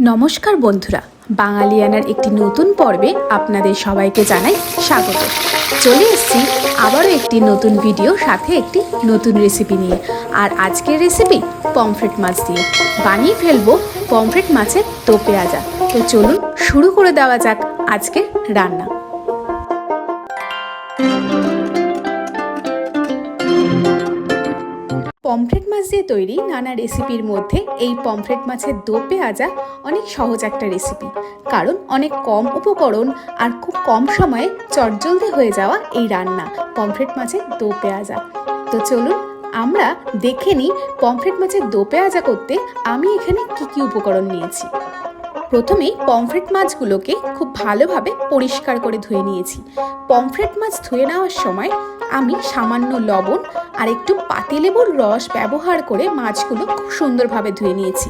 নমস্কার বন্ধুরা, বাঙালিয়ানার একটি নতুন পর্বে আপনাদের সবাইকে জানাই স্বাগত। চলে এসেছি আবারও একটি নতুন ভিডিও, সাথে একটি নতুন রেসিপি নিয়ে। আর আজকের রেসিপি পমফ্রেট মাছ দিয়ে বানিয়ে ফেলবো পমফ্রেট মাছের দো পেঁয়াজা। তো চলুন শুরু করে দেওয়া যাক আজকের রান্না। পমফ্রেট মাছ দিয়ে তৈরি নানা রেসিপির মধ্যে এই পমফ্রেট মাছের দো পেঁয়াজা অনেক সহজ একটা রেসিপি, কারণ অনেক কম উপকরণ আর খুব কম সময়ে চটজলদি হয়ে যাওয়া এই রান্না পমফ্রেট মাছের দো পেঁয়াজা। তো চলুন আমরা দেখে নিই পমফ্রেট মাছের দো পেঁয়াজা করতে আমি এখানে কি কি উপকরণ নিয়েছি। প্রথমেই পমফ্রেট মাছগুলোকে খুব ভালোভাবে পরিষ্কার করে ধুয়ে নিয়েছি। পমফ্রেট মাছ ধুয়ে নেওয়ার সময় আমি সামান্য লবণ আর একটু পাতিলেবুর রস ব্যবহার করে মাছগুলো খুব সুন্দরভাবে ধুয়ে নিয়েছি।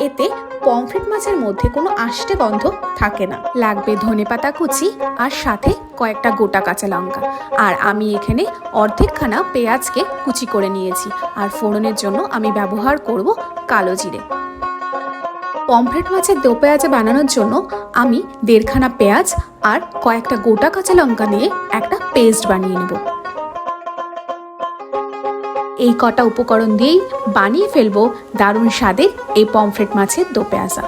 এতে পমফ্রেট মাছের মধ্যে কোনো আষ্টে গন্ধ থাকে না। লাগবে ধনেপাতা কুচি আর সাথে কয়েকটা গোটা কাঁচা লঙ্কা। আর আমি এখানে অর্ধেকখানা পেঁয়াজকে কুচি করে নিয়েছি। আর ফোড়নের জন্য আমি ব্যবহার করব কালো জিরে। পমফ্রেট মাছের দো পেঁয়াজা বানানোর জন্য আমি 1.5 খানা পেঁয়াজ আর কয়েকটা গোটা কাঁচা লঙ্কা নিয়ে একটা পেস্ট বানিয়ে নেব। এই কটা উপকরণ দিয়েই বানিয়ে ফেলবো দারুণ স্বাদের এই পমফ্রেট মাছের দো পেঁয়াজা।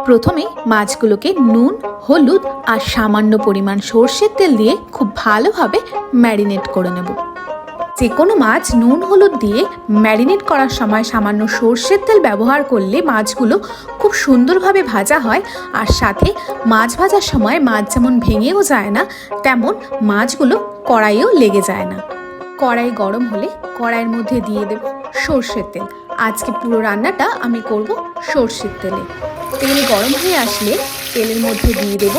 প্রথমে মাছগুলোকে নুন, হলুদ আর সামান্য পরিমাণ সর্ষের তেল দিয়ে খুব ভালোভাবে ম্যারিনেট করে নেব। যে কোনো মাছ নুন হলুদ দিয়ে ম্যারিনেট করার সময় সামান্য সর্ষের তেল ব্যবহার করলে মাছগুলো খুব সুন্দরভাবে ভাজা হয়। আর সাথে মাছ ভাজার সময় মাছ যেমন ভেঙেও যায় না, তেমন মাছগুলো কড়াইয়েও লেগে যায় না। কড়াই গরম হলে কড়াইয়ের মধ্যে দিয়ে দেব সর্ষের তেল। আজকে পুরো রান্নাটা আমি করব সর্ষের তেলে। তেল গরম হয়ে আসলে তেলের মধ্যে দিয়ে দেব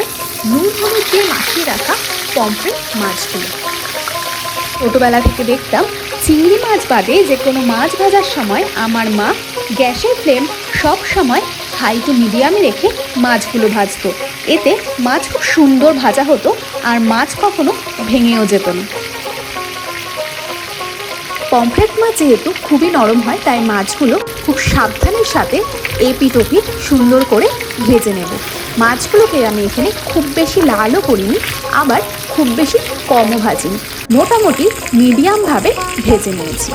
নুন হলুদ দিয়ে মাখিয়ে রাখা পমফ্রেট মাছগুলো। ছোটোবেলা থেকে দেখতাম চিংড়ি মাছ বাদে যে কোনো মাছ ভাজার সময় আমার মা গ্যাসের ফ্লেম সব সময় হাই টু মিডিয়ামে রেখে মাছগুলো ভাজতো। এতে মাছ খুব সুন্দর ভাজা হতো আর মাছ কখনো ভেঙেও যেত না। পমফ্রেট মাছ যেহেতু খুবই নরম হয়, তাই মাছগুলো খুব সাবধানের সাথে এপিট ওপিট সুন্দর করে ভেজে নেব। মাছগুলোকে আমি এখানে খুব বেশি লালও করিনি, আবার খুব বেশি কমও ভাজিনি, মোটামুটি মিডিয়ামভাবে ভেজে নিয়েছি।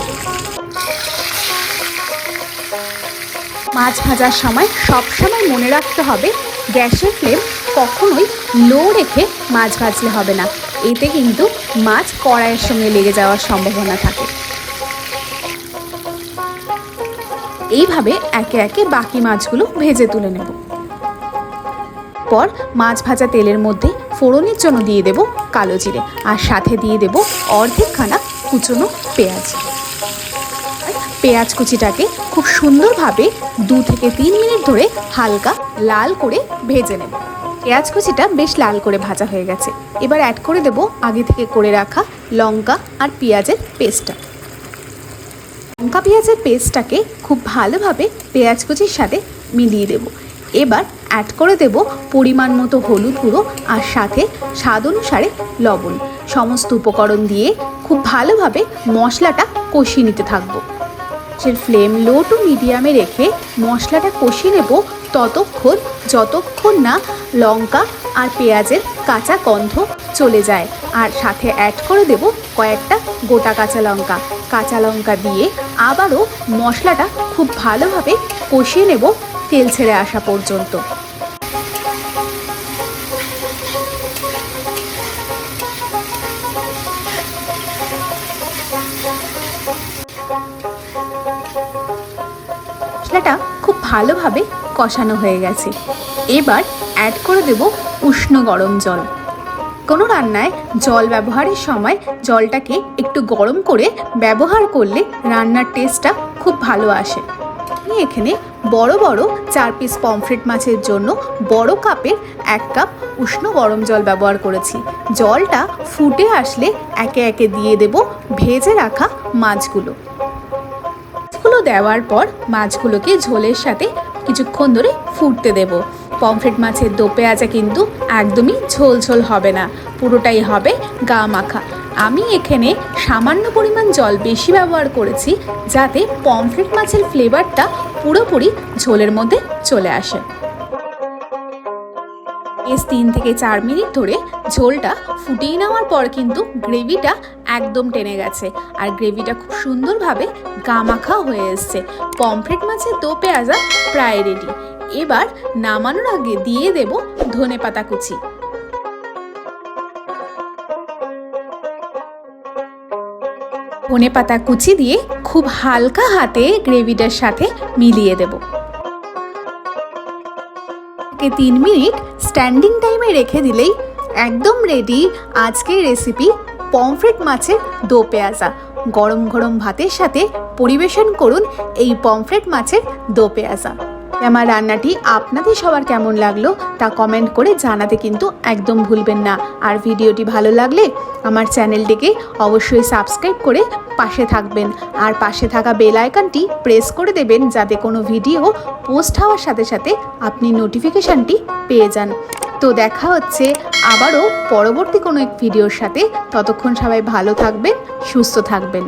মাছ ভাজার সময় সবসময় মনে রাখতে হবে গ্যাসের ফ্লেম কখনোই লো রেখে মাছ ভাজলে হবে না, এতে কিন্তু মাছ কড়াইয়ের সঙ্গে লেগে যাওয়ার সম্ভাবনা থাকে। এইভাবে একে একে বাকি মাছগুলো ভেজে তুলে নেব। পর মাছ ভাজা তেলের মধ্যে ফোড়নের জন্য দিয়ে দেব কালো জিরে আর সাথে দিয়ে দেব অর্ধেকখানা কুচনো পেঁয়াজ। পেঁয়াজ কুচিটাকে খুব সুন্দরভাবে 2 থেকে 3 মিনিট ধরে হালকা লাল করে ভেজে নেব। পেঁয়াজ কুচিটা বেশ লাল করে ভাজা হয়ে গেছে। এবার অ্যাড করে দেব আগে থেকে করে রাখা লঙ্কা আর পেঁয়াজের পেস্টটা। লঙ্কা পেঁয়াজের পেস্টটাকে খুব ভালোভাবে পেঁয়াজ কুচির সাথে মিলিয়ে দেব। এবার অ্যাড করে দেব পরিমাণ মতো হলুদ গুঁড়ো আর সাথে স্বাদ অনুসারে লবণ। সমস্ত উপকরণ দিয়ে খুব ভালোভাবে মশলাটা কষিয়ে নিতে থাকবো। সে ফ্লেম লো টু মিডিয়ামে রেখে মশলাটা কষিয়ে নেব ততক্ষণ যতক্ষণ না লঙ্কা আর পেঁয়াজের কাঁচা গন্ধ চলে যায়। আর সাথে অ্যাড করে দেব কয়েকটা গোটা কাঁচা লঙ্কা। কাঁচা লঙ্কা দিয়ে আবারও মশলাটা খুব ভালোভাবে কষিয়ে নেব তেল ছেড়ে আসা পর্যন্ত। মশলাটা খুব ভালোভাবে কষানো হয়ে গেছে। এবার অ্যাড করে দেব উষ্ণ গরম জল। কোনো রান্নায় জল ব্যবহারের সময় জলটাকে একটু গরম করে ব্যবহার করলে রান্নার টেস্টটা খুব ভালো আসে। আমি এখানে বড় বড় 4 পিস পমফ্রেট মাছের জন্য বড় কাপের 1 কাপ উষ্ণ গরম জল ব্যবহার করেছি। জলটা ফুটে আসলে একে একে দিয়ে দেব ভেজে রাখা মাছগুলো। দেওয়ার পর মাছগুলোকে ঝোলের সাথে কিছুক্ষণ ধরে ফুটতে দেব। পমফ্রেট মাছের দো পেঁয়াজা কিন্তু একদমই ঝোল ঝোল হবে না, পুরোটাই হবে গা মাখা। আমি এখানে সামান্য পরিমাণ জল বেশি ব্যবহার করেছি, যাতে পমফ্রেট মাছের ফ্লেভারটা পুরোপুরি ঝোলের মধ্যে চলে আসে। 3 থেকে 4 মিনিট ধরে ঝোলটা ফুটিয়ে নেওয়ার পর কিন্তু গ্রেভিটা একদম টেনে গেছে আর গ্রেভিটা খুব সুন্দরভাবে গামাখা হয়ে এসছে। পমফ্রেট মাছের দো পেঁয়াজা প্রায় রেডি। এবার নামানোর আগে দিয়ে দেব ধনেপাতা কুচি। ধনেপাতা কুচি দিয়ে খুব হালকা হাতে গ্রেভিটার সাথে মিলিয়ে দেব। 3 মিনিট স্ট্যান্ডিং টাইমে রেখে দিলেই একদম রেডি আজকের রেসিপি পমফ্রেট মাছের দো পেঁয়াজা। গরম গরম ভাতের সাথে পরিবেশন করুন এই পমফ্রেট মাছের দো পেঁয়াজা। আমার রান্নাটি আপনাদের সবার কেমন লাগলো তা কমেন্ট করে জানাতে কিন্তু একদম ভুলবেন না। আর ভিডিওটি ভালো লাগলে আমার চ্যানেলটিকে অবশ্যই সাবস্ক্রাইব করে পাশে থাকবেন আর পাশে থাকা বেল আইকনটি প্রেস করে দেবেন যাতে কোনো ভিডিও পোস্ট হওয়ার সাথে সাথে আপনি নোটিফিকেশানটি পেয়ে যান। তো দেখা হচ্ছে আবারও পরবর্তী কোনো এক ভিডিওর সাথে। ততক্ষণ সবাই ভালো থাকবেন, সুস্থ থাকবেন।